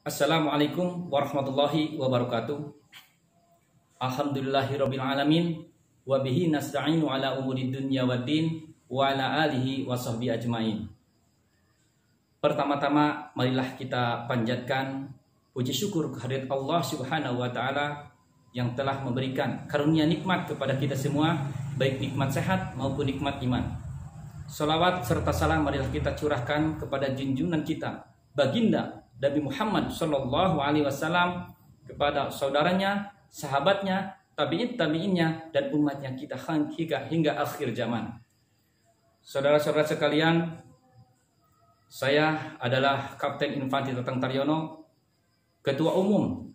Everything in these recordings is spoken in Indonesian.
Assalamualaikum warahmatullahi wabarakatuh. Alhamdulillahirabbil alamin wa bihi nasta'inu ala umuri dunya waddin wa ala alihi washabbihi ajmain. Pertama-tama marilah kita panjatkan puji syukur kehadirat Allah Subhanahu wa taala yang telah memberikan karunia nikmat kepada kita semua, baik nikmat sehat maupun nikmat iman. Salawat serta salam marilah kita curahkan kepada junjungan kita, baginda Nabi Muhammad Sallallahu Alaihi Wasallam, kepada saudaranya, sahabatnya, tabi'innya, dan umatnya kita hingga akhir zaman. Saudara-saudara sekalian, saya adalah Kapten Infantri Tatang Taryono, Ketua Umum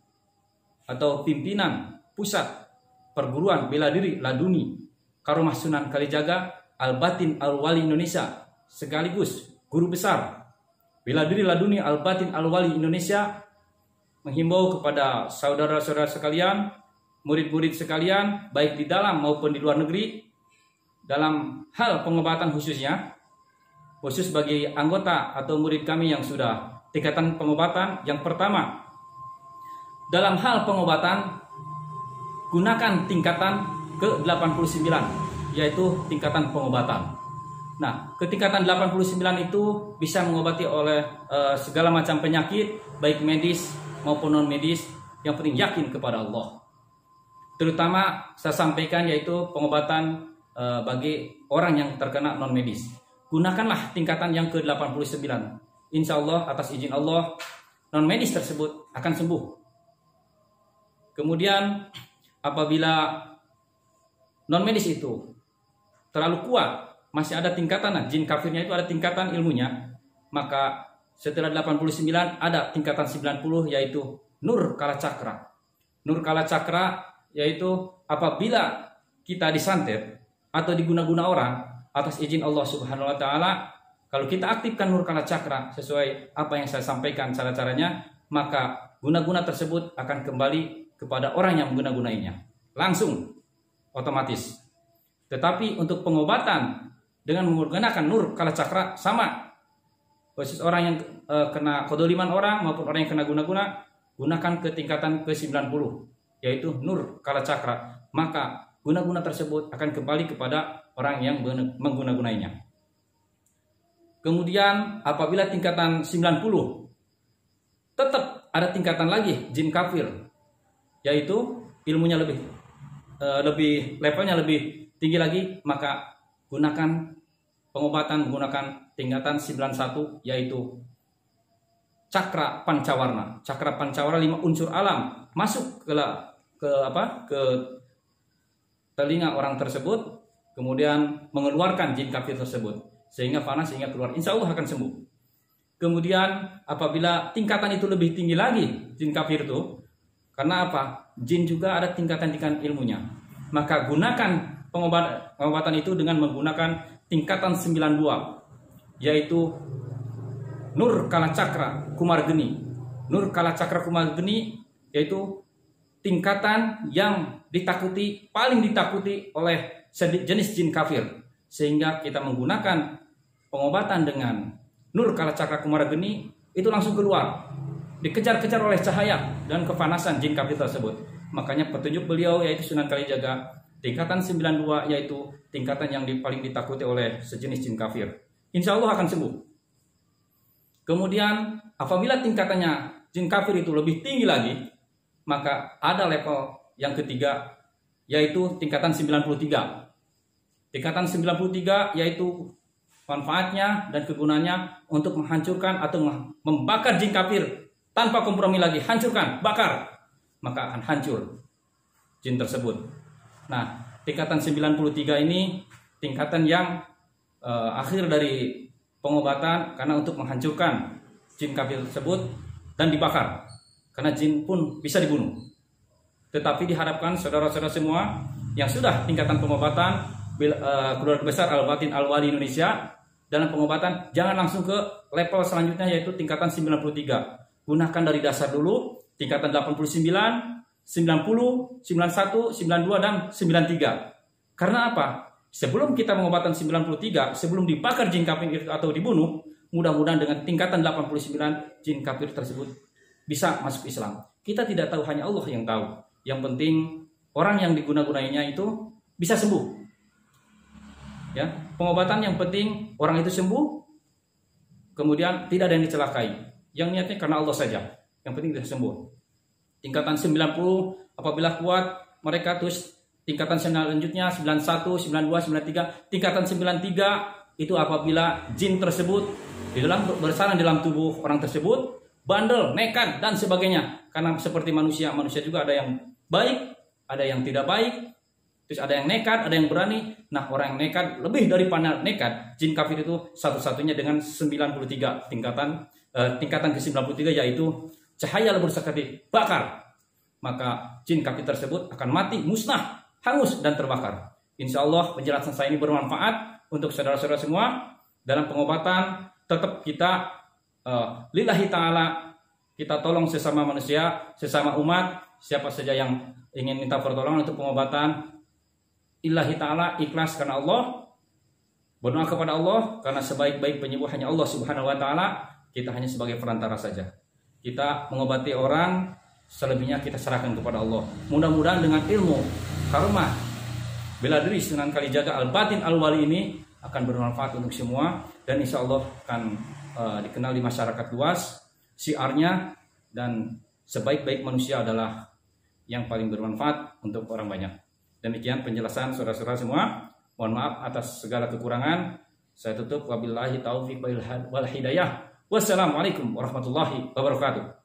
atau Pimpinan Pusat Perguruan Bela Diri Laduni Karomah Sunan Kalijaga Al-Batin Al-Wali Indonesia, sekaligus Guru Besar Bela Diri Laduni Al-Batin Al-Wali Indonesia, menghimbau kepada saudara-saudara sekalian, murid-murid sekalian, baik di dalam maupun di luar negeri, dalam hal pengobatan khususnya, khusus bagi anggota atau murid kami yang sudah tingkatan pengobatan. Yang pertama, dalam hal pengobatan, gunakan tingkatan ke-89, yaitu tingkatan pengobatan. Nah, ke tingkatan 89 itu bisa mengobati oleh segala macam penyakit, baik medis maupun non medis, yang penting yakin kepada Allah. Terutama saya sampaikan yaitu pengobatan bagi orang yang terkena non medis. Gunakanlah tingkatan yang ke-89. Insya Allah atas izin Allah, non medis tersebut akan sembuh. Kemudian apabila non medis itu terlalu kuat, masih ada tingkatan, jin kafirnya itu ada tingkatan ilmunya, maka setelah 89 ada tingkatan 90, yaitu Nur Kala Cakra. Nur Kala Cakra yaitu apabila kita disantet atau diguna-guna orang atas izin Allah Subhanahu wa taala, kalau kita aktifkan Nur Kala Cakra sesuai apa yang saya sampaikan cara-caranya, maka guna-guna tersebut akan kembali kepada orang yang mengguna-gunainya. Langsung otomatis. Tetapi untuk pengobatan dengan menggunakan Nur Kala Cakra sama, khusus orang yang kena kedoliman orang maupun orang yang kena guna-guna, gunakan ke tingkatan ke-90, yaitu Nur Kala Cakra, maka guna-guna tersebut akan kembali kepada orang yang mengguna-gunainya. Kemudian apabila tingkatan 90 tetap ada tingkatan lagi jin kafir, yaitu ilmunya lebih levelnya lebih tinggi lagi, maka gunakan pengobatan menggunakan tingkatan 91, yaitu cakra pancawarna. Cakra pancawarna 5 unsur alam masuk ke telinga orang tersebut, kemudian mengeluarkan jin kafir tersebut sehingga fana, sehingga keluar. Insya Allah akan sembuh. Kemudian apabila tingkatan itu lebih tinggi lagi jin kafir itu, karena apa? Jin juga ada tingkatan-tingkatan ilmunya. Maka gunakan pengobatan itu dengan menggunakan tingkatan 92, yaitu Nur Kala Cakra Kumargeni. Nur Kala Cakra Kumargeni yaitu tingkatan yang paling ditakuti oleh jenis jin kafir, sehingga kita menggunakan pengobatan dengan Nur Kala Cakra Kumargeni itu langsung keluar, dikejar-kejar oleh cahaya dan kepanasan jin kafir tersebut. Makanya petunjuk beliau yaitu Sunan Kalijaga tingkatan 92, yaitu tingkatan yang paling ditakuti oleh sejenis jin kafir. Insya Allah akan sembuh. Kemudian apabila tingkatannya jin kafir itu lebih tinggi lagi, maka ada level yang ketiga, yaitu tingkatan 93. Tingkatan 93 yaitu manfaatnya dan kegunaannya untuk menghancurkan atau membakar jin kafir tanpa kompromi lagi. Hancurkan, bakar, maka akan hancur jin tersebut. Nah, tingkatan 93 ini tingkatan yang akhir dari pengobatan, karena untuk menghancurkan jin kafir tersebut dan dibakar, karena jin pun bisa dibunuh. Tetapi diharapkan saudara-saudara semua yang sudah tingkatan pengobatan Keluarga Besar Al-Batin Al-Wali Indonesia, dalam pengobatan jangan langsung ke level selanjutnya, yaitu tingkatan 93. Gunakan dari dasar dulu, tingkatan 89, 90, 91, 92, dan 93. Karena apa? Sebelum kita pengobatan 93, sebelum dibakar jin kafir atau dibunuh, mudah-mudahan dengan tingkatan 89 jin kafir tersebut bisa masuk Islam. Kita tidak tahu, hanya Allah yang tahu. Yang penting orang yang diguna-gunainya itu bisa sembuh. Ya, pengobatan yang penting orang itu sembuh, kemudian tidak ada yang dicelakai. Yang niatnya karena Allah saja. Yang penting dia sembuh. Tingkatan 90 apabila kuat mereka terus tingkatan selanjutnya 91, 92, 93. Tingkatan 93 itu apabila jin tersebut bersarang dalam tubuh orang tersebut, bandel, nekat dan sebagainya. Karena seperti manusia juga ada yang baik, ada yang tidak baik. Terus ada yang nekat, ada yang berani. Nah, orang yang nekat lebih daripada nekat, jin kafir itu satu-satunya dengan 93 tingkatan ke-93, yaitu cahaya lebur sakati bakar. Maka jin kafir tersebut akan mati, musnah, hangus dan terbakar. Insya Allah penjelasan saya ini bermanfaat untuk saudara-saudara semua. Dalam pengobatan tetap kita lillahi ta'ala, kita tolong sesama manusia, sesama umat. Siapa saja yang ingin minta pertolongan untuk pengobatan, lillahi ta'ala, ikhlas karena Allah, berdoa kepada Allah, karena sebaik-baik penyembuh hanya Allah subhanahu wa ta'ala. Kita hanya sebagai perantara saja. Kita mengobati orang, selebihnya kita serahkan kepada Allah. Mudah-mudahan dengan ilmu karomah bela diri Sunan Kalijaga Al-Batin Al-Wali ini akan bermanfaat untuk semua, dan insya Allah akan dikenal di masyarakat luas syiarnya, dan sebaik-baik manusia adalah yang paling bermanfaat untuk orang banyak. Demikian penjelasan saudara-saudara semua. Mohon maaf atas segala kekurangan. Saya tutup, wabillahi taufiq wal hidayah. Wassalamualaikum warahmatullahi wabarakatuh.